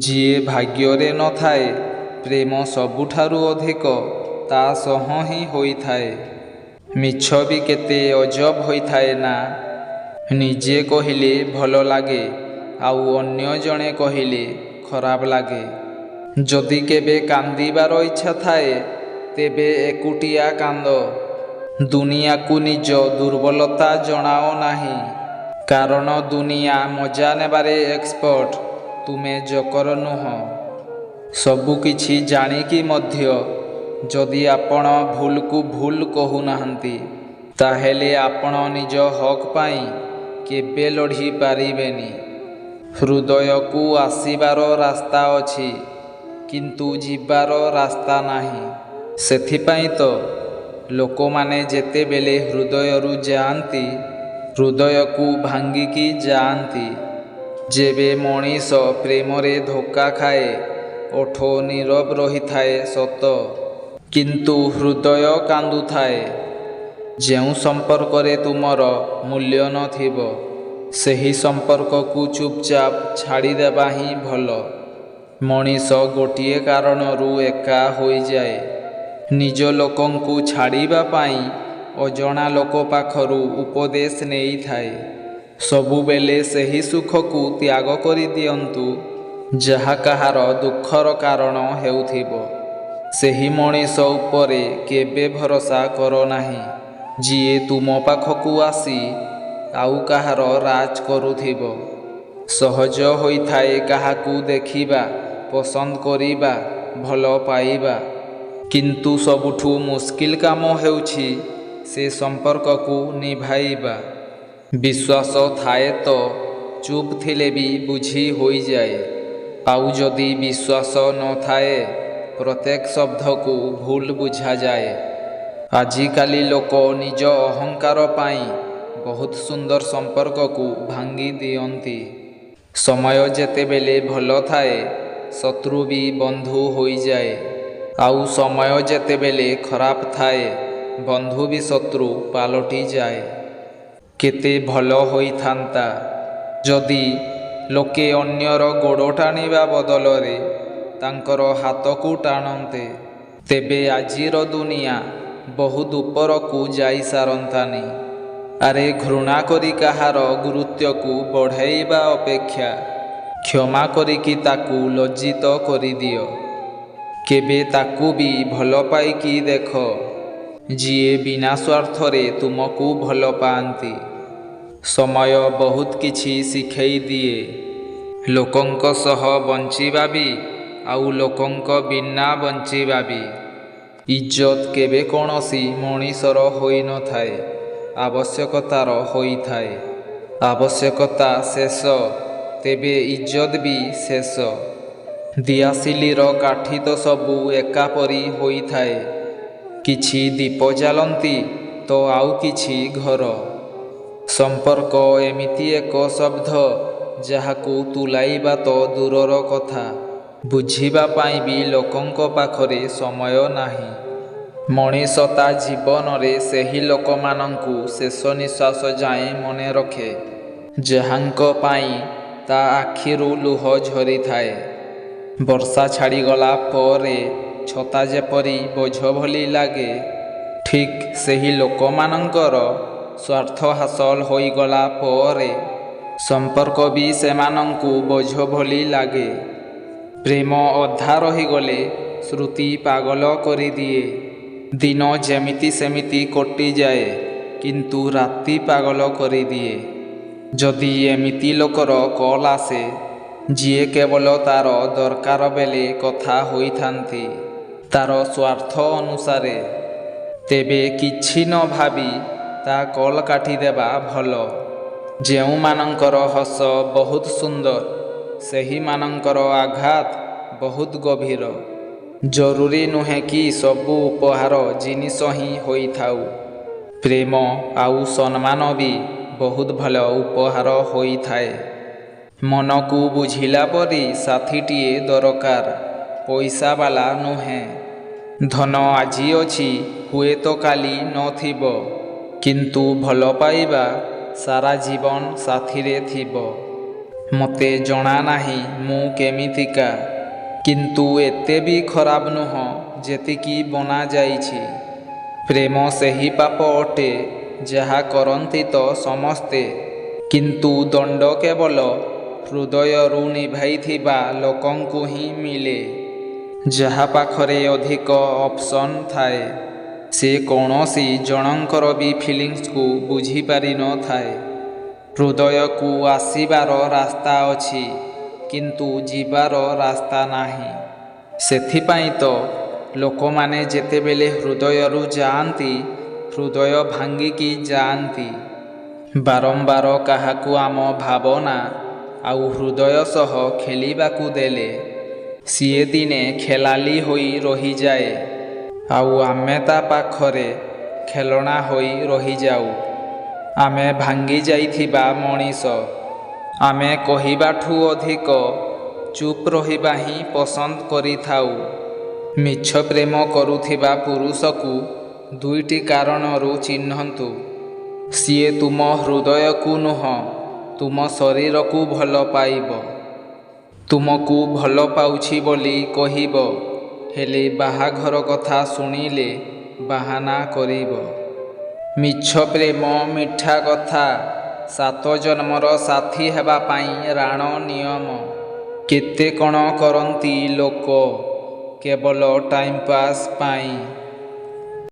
ଯିଏ ଭାଗ୍ୟରେ ନଥାଏ ପ୍ରେମ ସବୁଠାରୁ ଅଧିକ ତା ସହ ହିଁ ହୋଇଥାଏ। ମିଛ ବି କେତେ ଅଜବ ହୋଇଥାଏ ନା, ନିଜେ କହିଲେ ଭଲ ଲାଗେ ଆଉ ଅନ୍ୟ ଜଣେ କହିଲେ ଖରାପ ଲାଗେ। ଯଦି କେବେ କାନ୍ଦିବାର ଇଚ୍ଛା ଥାଏ ତେବେ ଏକୁଟିଆ କାନ୍ଦ। ଦୁନିଆକୁ ନିଜ ଦୁର୍ବଳତା ଜଣାଅ ନାହିଁ, କାରଣ ଦୁନିଆ ମଜା ନେବାରେ ଏକ୍ସପର୍ଟ, ତୁମେ ଜୋକର ନୁହଁ। ସବୁକିଛି ଜାଣିକି ମଧ୍ୟ ଯଦି ଆପଣ ଭୁଲକୁ ଭୁଲ କହୁନାହାନ୍ତି ତାହେଲେ ଆପଣ ନିଜ ହକ୍ ପାଇଁ କେବେ ଲଢ଼ି ପାରିବେନି। ହୃଦୟକୁ ଆସିବାର ରାସ୍ତା ଅଛି କିନ୍ତୁ ଯିବାର ରାସ୍ତା ନାହିଁ। ସେଥିପାଇଁ ତ ଲୋକମାନେ ଯେତେବେଳେ ହୃଦୟରୁ ଯାଆନ୍ତି ହୃଦୟକୁ ଭାଙ୍ଗିକି ଯାଆନ୍ତି। ଯେବେ ମଣିଷ ପ୍ରେମରେ ଧୋକା ଖାଏ ଓଠ ନୀରବ ରହିଥାଏ ସତ, କିନ୍ତୁ ହୃଦୟ କାନ୍ଦୁଥାଏ। ଯେଉଁ ସମ୍ପର୍କରେ ତୁମର ମୂଲ୍ୟ ନଥିବ ସେହି ସମ୍ପର୍କକୁ ଚୁପଚାପ ଛାଡ଼ିଦେବା ହିଁ ଭଲ। ମଣିଷ ଗୋଟିଏ କାରଣରୁ ଏକା ହୋଇଯାଏ, ନିଜ ଲୋକଙ୍କୁ ଛାଡ଼ିବା ପାଇଁ ଅଜଣା ଲୋକ ପାଖରୁ ଉପଦେଶ ନେଇଥାଏ। ସବୁବେଳେ ସେହି ସୁଖକୁ ତ୍ୟାଗ କରିଦିଅନ୍ତୁ ଯାହା କାହାର ଦୁଃଖର କାରଣ ହେଉଥିବ। ସେହି ମଣିଷ ଉପରେ କେବେ ଭରସା କର ନାହିଁ ଯିଏ ତୁମ ପାଖକୁ ଆସି ଆଉ କାହାର ରାଜ କରୁଥିବ। ସହଜ ହୋଇଥାଏ କାହାକୁ ଦେଖିବା, ପସନ୍ଦ କରିବା, ଭଲ ପାଇବା, କିନ୍ତୁ ସବୁଠୁ ମୁସ୍କିଲ କାମ ହେଉଛି ସେ ସମ୍ପର୍କକୁ ନିଭାଇବା। ବିଶ୍ୱାସ ଥାଏ ତ ଚୁପ୍ ଥିଲେ ବି ବୁଝି ହୋଇଯାଏ, ଆଉ ଯଦି ବିଶ୍ୱାସ ନଥାଏ ପ୍ରତ୍ୟେକ ଶବ୍ଦକୁ ଭୁଲ ବୁଝାଯାଏ। ଆଜିକାଲି ଲୋକ ନିଜ ଅହଙ୍କାର ପାଇଁ ବହୁତ ସୁନ୍ଦର ସମ୍ପର୍କକୁ ଭାଙ୍ଗି ଦିଅନ୍ତି। ସମୟ ଯେତେବେଳେ ଭଲ ଥାଏ ଶତ୍ରୁ ବି ବନ୍ଧୁ ହୋଇଯାଏ, ଆଉ ସମୟ ଯେତେବେଳେ ଖରାପ ଥାଏ ବନ୍ଧୁ ବି ଶତ୍ରୁ ପାଲଟିଯାଏ। କେତେ ଭଲ ହୋଇଥାନ୍ତା ଯଦି ଲୋକେ ଅନ୍ୟର ଗୋଡ଼ ଟାଣିବା ବଦଳରେ ତାଙ୍କର ହାତକୁ ଟାଣନ୍ତେ, ତେବେ ଆଜିର ଦୁନିଆ ବହୁତ ଉପରକୁ ଯାଇସାରନ୍ତାନି। ଆରେ ଘୃଣା କରି କାହାର ଗୁରୁତ୍ୱକୁ ବଢ଼ାଇବା ଅପେକ୍ଷା କ୍ଷମା କରିକି ତାକୁ ଲଜ୍ଜିତ କରିଦିଅ। କେବେ ତାକୁ ବି ଭଲ ପାଇକି ଦେଖ ଯିଏ ବିନା ସ୍ୱାର୍ଥରେ ତୁମକୁ ଭଲ ପାଆନ୍ତି। ସମୟ ବହୁତ କିଛି ଶିଖେଇ ଦିଏ, ଲୋକଙ୍କ ସହ ବଞ୍ଚିବା ବି ଆଉ ଲୋକଙ୍କ ବିନା ବଞ୍ଚିବା ବି। ଇଜ୍ଜତ କେବେ କୌଣସି ମଣିଷର ହୋଇନଥାଏ, ଆବଶ୍ୟକତାର ହୋଇଥାଏ। ଆବଶ୍ୟକତା ଶେଷ ତେବେ ଇଜ୍ଜତ ବି ଶେଷ। ଦିଆସିଲିର କାଠି ତ ସବୁ ଏକାପରି ହୋଇଥାଏ, କିଛି ଦୀପ ଜାଳନ୍ତି ତ ଆଉ କିଛି ଘର। ସମ୍ପର୍କ ଏମିତି ଏକ ଶବ୍ଦ ଯାହାକୁ ତୁଲାଇବା ତ ଦୂରର କଥା, ବୁଝିବା ପାଇଁ ବି ଲୋକଙ୍କ ପାଖରେ ସମୟ ନାହିଁ। ମଣିଷ ତା ଜୀବନରେ ସେହି ଲୋକମାନଙ୍କୁ ଶେଷ ନିଶ୍ୱାସ ଯାଏଁ ମନେ ରଖେ ଯାହାଙ୍କ ପାଇଁ ତା ଆଖିରୁ ଲୁହ ଝରିଥାଏ। ବର୍ଷା ଛାଡ଼ିଗଲା ପରେ ଛତା ଯେପରି ବୋଝ ଭଳି ଲାଗେ, ଠିକ୍ ସେହି ଲୋକମାନଙ୍କର ସ୍ୱାର୍ଥ ହାସଲ ହୋଇଗଲା ପରେ ସମ୍ପର୍କ ବି ସେମାନଙ୍କୁ ବୋଝ ଭଳି ଲାଗେ। ପ୍ରେମ ଅଧା ରହିଗଲେ ସ୍ମୃତି ପାଗଳ କରିଦିଏ। ଦିନ ଯେମିତି ସେମିତି କଟିଯାଏ କିନ୍ତୁ ରାତି ପାଗଳ କରିଦିଏ। ଯଦି ଏମିତି ଲୋକର କଲ୍ ଆସେ ଯିଏ କେବଳ ତା'ର ଦରକାର ବେଳେ କଥା ହୋଇଥାନ୍ତି ତା'ର ସ୍ୱାର୍ଥ ଅନୁସାରେ, ତେବେ କିଛି ନ ଭାବି ତା କଲ୍ କାଟିଦେବା ଭଲ। ଯେଉଁମାନଙ୍କର ହସ ବହୁତ ସୁନ୍ଦର ସେହିମାନଙ୍କର ଆଘାତ ବହୁତ ଗଭୀର। ଜରୁରୀ ନୁହେଁ କି ସବୁ ଉପହାର ଜିନିଷ ହିଁ ହୋଇଥାଉ, ପ୍ରେମ ଆଉ ସମ୍ମାନ ବି ବହୁତ ଭଲ ଉପହାର ହୋଇଥାଏ। ମନକୁ ବୁଝିଲା ପରି ସାଥୀଟିଏ ଦରକାର, ପଇସା ବାଲା ନୁହେଁ। ଧନ ଆଜି ଅଛି ହୁଏତ କାଲି ନଥିବ, କିନ୍ତୁ ଭଲ ପାଇବା ସାରା ଜୀବନ ସାଥିରେ ଥିବ। ମୋତେ ଜଣା ନାହିଁ ମୁଁ କେମିତିକା, କିନ୍ତୁ ଏତେ ବି ଖରାପ ନୁହଁ ଯେତିକି ବନାଯାଇଛି। ପ୍ରେମ ସେହି ପାପ ଅଟେ ଯାହା କରନ୍ତି ତ ସମସ୍ତେ, କିନ୍ତୁ ଦଣ୍ଡ କେବଳ ହୃଦୟରୁ ନିଭାଇଥିବା ଲୋକଙ୍କୁ ହିଁ ମିଳେ। ଯାହା ପାଖରେ ଅଧିକ ଅପସନ୍ ଥାଏ, ସେ କୌଣସି ଜଣଙ୍କର ବି ଫିଲିଂସକୁ ବୁଝିପାରିନଥାଏ। ହୃଦୟକୁ ଆସିବାର ରାସ୍ତା ଅଛି, କିନ୍ତୁ ଯିବାର ରାସ୍ତା ନାହିଁ। ସେଥିପାଇଁ ତ ଲୋକମାନେ ଯେତେବେଳେ ହୃଦୟରୁ ଯାଆନ୍ତି, ହୃଦୟ ଭାଙ୍ଗିକି ଯାଆନ୍ତି। ବାରମ୍ବାର କାହାକୁ ଆମ ଭାବନା ଆଉ ହୃଦୟ ସହ ଖେଳିବାକୁ ଦେଲେ ସିଏ ଦିନେ ଖେଳାଳି ହୋଇ ରହିଯାଏ, ଆଉ ଆମେ ତା ପାଖରେ ଖେଳଣା ହୋଇ ରହିଯାଉ। ଆମେ ଭାଙ୍ଗି ଯାଇଥିବା ମଣିଷ। ଆମେ କହିବାଠୁ ଅଧିକ ଚୁପ୍ ରହିବା ହିଁ ପସନ୍ଦ କରିଥାଉ। ମିଛ ପ୍ରେମ କରୁଥିବା ପୁରୁଷକୁ ଦୁଇଟି କାରଣରୁ ଚିହ୍ନନ୍ତୁ। ସିଏ ତୁମ ହୃଦୟକୁ ନୁହଁ, ତୁମ ଶରୀରକୁ ଭଲ ପାଇବ। ତୁମକୁ ଭଲ ପାଉଛି ବୋଲି କହିବ, ହେଲେ ବାହାଘର କଥା ଶୁଣିଲେ ବାହାନା କରିବ। ମିଛ ପ୍ରେମ ମିଠା କଥା, 7 ଜନ୍ମର ସାଥୀ ହେବା ପାଇଁ ରାଣ ନିୟମ। କେତେ କ'ଣ କରନ୍ତି ଲୋକ କେବଳ ଟାଇମ୍ ପାସ୍ ପାଇଁ।